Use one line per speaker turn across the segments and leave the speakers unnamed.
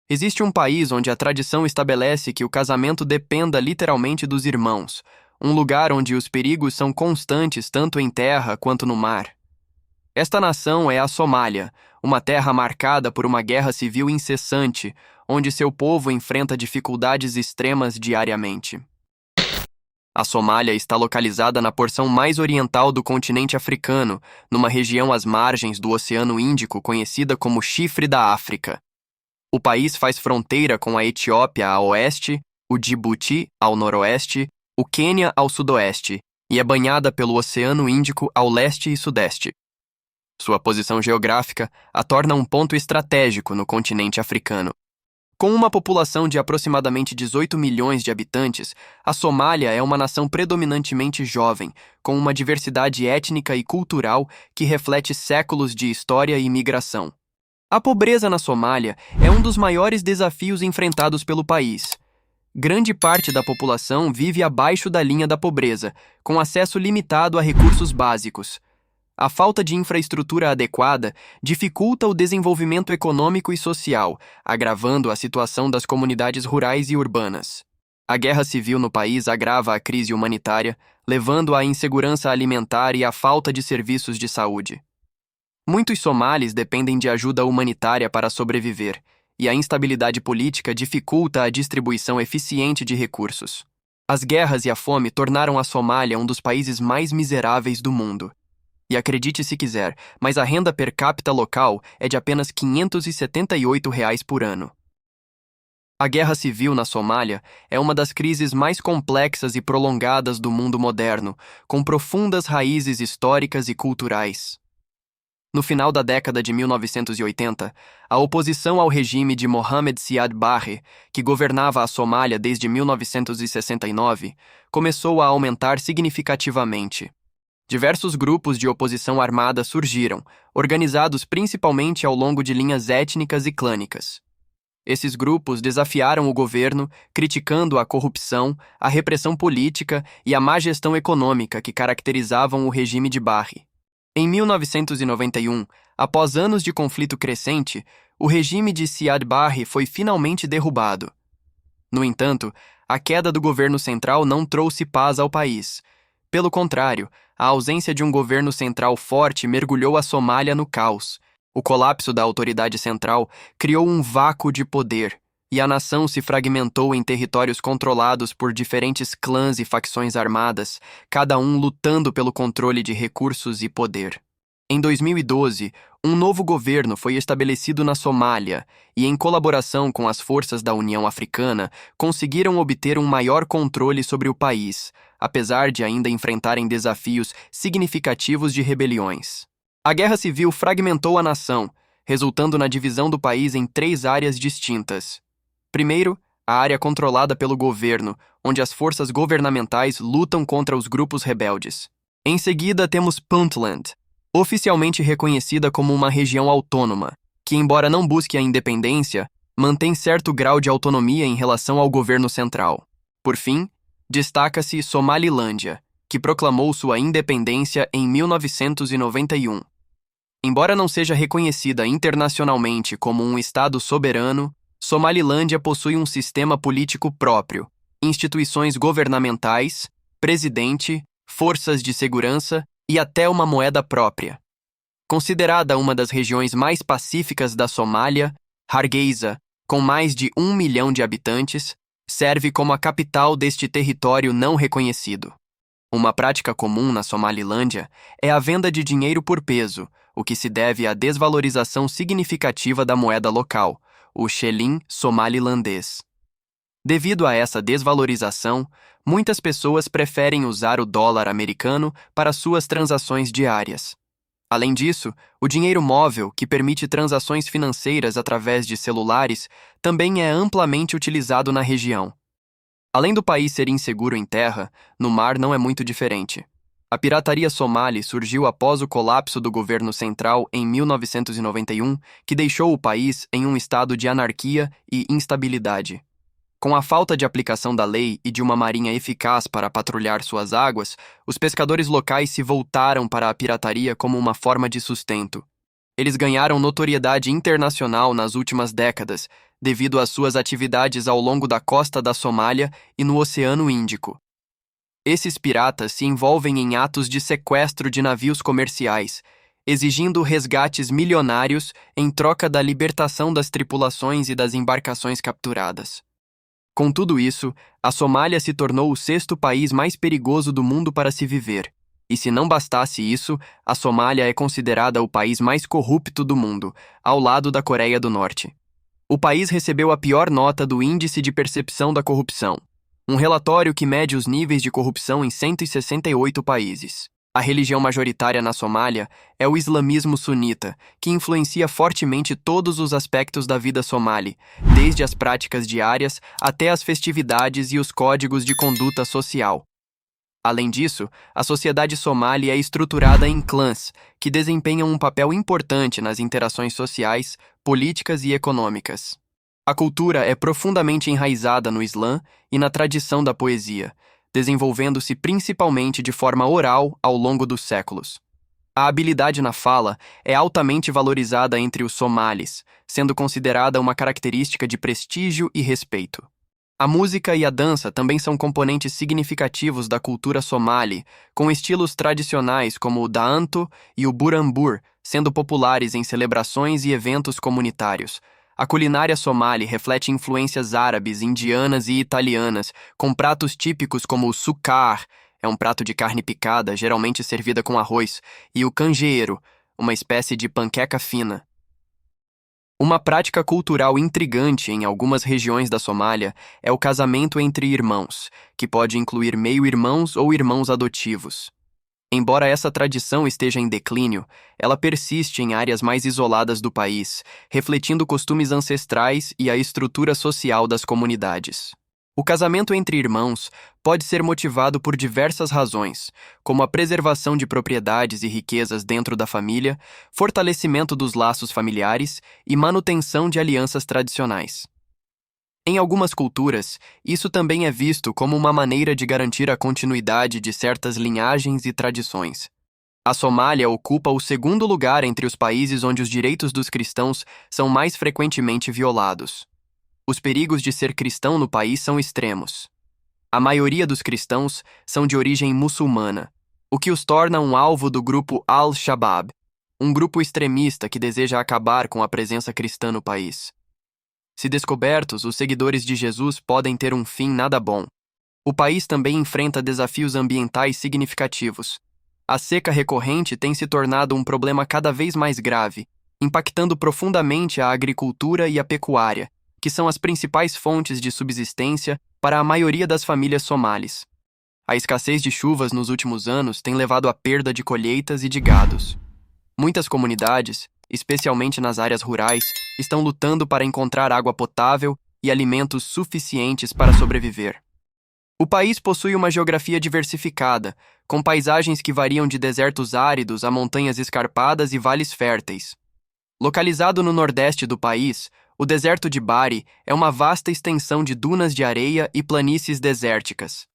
Existe um país onde a tradição estabelece que o casamento dependa literalmente dos irmãos, um lugar onde os perigos são constantes tanto em terra quanto no mar. Esta nação é a Somália, uma terra marcada por uma guerra civil incessante, onde seu povo enfrenta dificuldades extremas diariamente. A Somália está localizada na porção mais oriental do continente africano, numa região às margens do Oceano Índico conhecida como Chifre da África. O país faz fronteira com a Etiópia a oeste, o Djibouti ao noroeste, o Quênia ao sudoeste, e é banhada pelo Oceano Índico ao leste e sudeste. Sua posição geográfica a torna um ponto estratégico no continente africano. Com uma população de aproximadamente 18 milhões de habitantes, a Somália é uma nação predominantemente jovem, com uma diversidade étnica e cultural que reflete séculos de história e migração. A pobreza na Somália é um dos maiores desafios enfrentados pelo país. Grande parte da população vive abaixo da linha da pobreza, com acesso limitado a recursos básicos. A falta de infraestrutura adequada dificulta o desenvolvimento econômico e social, agravando a situação das comunidades rurais e urbanas. A guerra civil no país agrava a crise humanitária, levando à insegurança alimentar e à falta de serviços de saúde. Muitos somalis dependem de ajuda humanitária para sobreviver, e a instabilidade política dificulta a distribuição eficiente de recursos. As guerras e a fome tornaram a Somália um dos países mais miseráveis do mundo. E acredite se quiser, mas a renda per capita local é de apenas R$ 578 por ano. A guerra civil na Somália é uma das crises mais complexas e prolongadas do mundo moderno, com profundas raízes históricas e culturais. No final da década de 1980, a oposição ao regime de Mohamed Siad Barre, que governava a Somália desde 1969, começou a aumentar significativamente. Diversos grupos de oposição armada surgiram, organizados principalmente ao longo de linhas étnicas e clânicas. Esses grupos desafiaram o governo, criticando a corrupção, a repressão política e a má gestão econômica que caracterizavam o regime de Barre. Em 1991, após anos de conflito crescente, o regime de Siad Barre foi finalmente derrubado. No entanto, a queda do governo central não trouxe paz ao país. Pelo contrário, a ausência de um governo central forte mergulhou a Somália no caos. O colapso da autoridade central criou um vácuo de poder, e a nação se fragmentou em territórios controlados por diferentes clãs e facções armadas, cada um lutando pelo controle de recursos e poder. Em 2012, um novo governo foi estabelecido na Somália e, em colaboração com as forças da União Africana, conseguiram obter um maior controle sobre o país, apesar de ainda enfrentarem desafios significativos de rebeliões. A guerra civil fragmentou a nação, resultando na divisão do país em 3 áreas distintas. Primeiro, a área controlada pelo governo, onde as forças governamentais lutam contra os grupos rebeldes. Em seguida, temos Puntland, oficialmente reconhecida como uma região autônoma, que, embora não busque a independência, mantém certo grau de autonomia em relação ao governo central. Por fim, destaca-se Somalilândia, que proclamou sua independência em 1991. Embora não seja reconhecida internacionalmente como um estado soberano, Somalilândia possui um sistema político próprio, instituições governamentais, presidente, forças de segurança e até uma moeda própria. Considerada uma das regiões mais pacíficas da Somália, Hargeisa, com mais de 1 milhão de habitantes, serve como a capital deste território não reconhecido. Uma prática comum na Somalilândia é a venda de dinheiro por peso, o que se deve à desvalorização significativa da moeda local, o shilling somalilandês. Devido a essa desvalorização, muitas pessoas preferem usar o dólar americano para suas transações diárias. Além disso, o dinheiro móvel, que permite transações financeiras através de celulares, também é amplamente utilizado na região. Além do país ser inseguro em terra, no mar não é muito diferente. A pirataria somali surgiu após o colapso do governo central em 1991, que deixou o país em um estado de anarquia e instabilidade. Com a falta de aplicação da lei e de uma marinha eficaz para patrulhar suas águas, os pescadores locais se voltaram para a pirataria como uma forma de sustento. Eles ganharam notoriedade internacional nas últimas décadas, devido às suas atividades ao longo da costa da Somália e no Oceano Índico. Esses piratas se envolvem em atos de sequestro de navios comerciais, exigindo resgates milionários em troca da libertação das tripulações e das embarcações capturadas. Com tudo isso, a Somália se tornou o sexto país mais perigoso do mundo para se viver. E se não bastasse isso, a Somália é considerada o país mais corrupto do mundo, ao lado da Coreia do Norte. O país recebeu a pior nota do Índice de Percepção da Corrupção, um relatório que mede os níveis de corrupção em 168 países. A religião majoritária na Somália é o islamismo sunita, que influencia fortemente todos os aspectos da vida somali, desde as práticas diárias até as festividades e os códigos de conduta social. Além disso, a sociedade somali é estruturada em clãs, que desempenham um papel importante nas interações sociais, políticas e econômicas. A cultura é profundamente enraizada no Islã e na tradição da poesia, desenvolvendo-se principalmente de forma oral ao longo dos séculos. A habilidade na fala é altamente valorizada entre os somalis, sendo considerada uma característica de prestígio e respeito. A música e a dança também são componentes significativos da cultura somali, com estilos tradicionais como o daanto e o burambur sendo populares em celebrações e eventos comunitários. A culinária somali reflete influências árabes, indianas e italianas, com pratos típicos como o sukar, é um prato de carne picada, geralmente servida com arroz, e o canjeeiro, uma espécie de panqueca fina. Uma prática cultural intrigante em algumas regiões da Somália é o casamento entre irmãos, que pode incluir meio-irmãos ou irmãos adotivos. Embora essa tradição esteja em declínio, ela persiste em áreas mais isoladas do país, refletindo costumes ancestrais e a estrutura social das comunidades. O casamento entre irmãos pode ser motivado por diversas razões, como a preservação de propriedades e riquezas dentro da família, fortalecimento dos laços familiares e manutenção de alianças tradicionais. Em algumas culturas, isso também é visto como uma maneira de garantir a continuidade de certas linhagens e tradições. A Somália ocupa o segundo lugar entre os países onde os direitos dos cristãos são mais frequentemente violados. Os perigos de ser cristão no país são extremos. A maioria dos cristãos são de origem muçulmana, o que os torna um alvo do grupo Al-Shabaab, um grupo extremista que deseja acabar com a presença cristã no país. Se descobertos, os seguidores de Jesus podem ter um fim nada bom. O país também enfrenta desafios ambientais significativos. A seca recorrente tem se tornado um problema cada vez mais grave, impactando profundamente a agricultura e a pecuária, que são as principais fontes de subsistência para a maioria das famílias somalis. A escassez de chuvas nos últimos anos tem levado à perda de colheitas e de gados. Muitas comunidades, especialmente nas áreas rurais, estão lutando para encontrar água potável e alimentos suficientes para sobreviver. O país possui uma geografia diversificada, com paisagens que variam de desertos áridos a montanhas escarpadas e vales férteis. Localizado no nordeste do país, o deserto de Bari é uma vasta extensão de dunas de areia e planícies desérticas.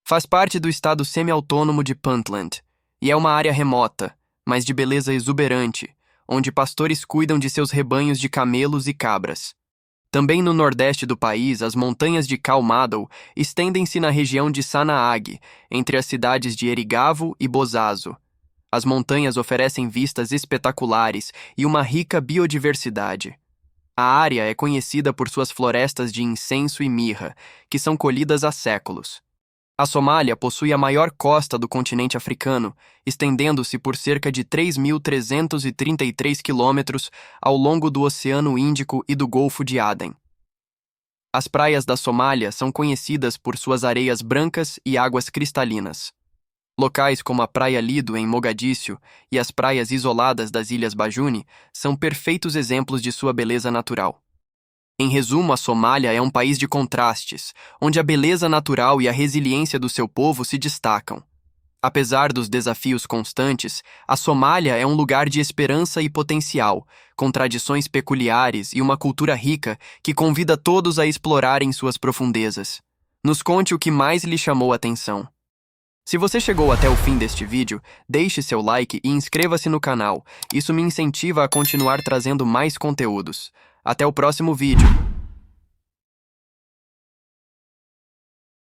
Faz parte do estado semi-autônomo de Puntland, e é uma área remota, mas de beleza exuberante, onde pastores cuidam de seus rebanhos de camelos e cabras. Também no nordeste do país, as montanhas de Calmadou estendem-se na região de Sanaag, entre as cidades de Erigavo e Bozazo. As montanhas oferecem vistas espetaculares e uma rica biodiversidade. A área é conhecida por suas florestas de incenso e mirra, que são colhidas há séculos. A Somália possui a maior costa do continente africano, estendendo-se por cerca de 3.333 quilômetros ao longo do Oceano Índico e do Golfo de Aden. As praias da Somália são conhecidas por suas areias brancas e águas cristalinas. Locais como a Praia Lido, em Mogadíscio, e as praias isoladas das Ilhas Bajuni são perfeitos exemplos de sua beleza natural. Em resumo, a Somália é um país de contrastes, onde a beleza natural e a resiliência do seu povo se destacam. Apesar dos desafios constantes, a Somália é um lugar de esperança e potencial, com tradições peculiares e uma cultura rica que convida todos a explorarem suas profundezas. Nos conte o que mais lhe chamou a atenção. Se você chegou até o fim deste vídeo, deixe seu like e inscreva-se no canal. Isso me incentiva a continuar trazendo mais conteúdos. Até o próximo vídeo.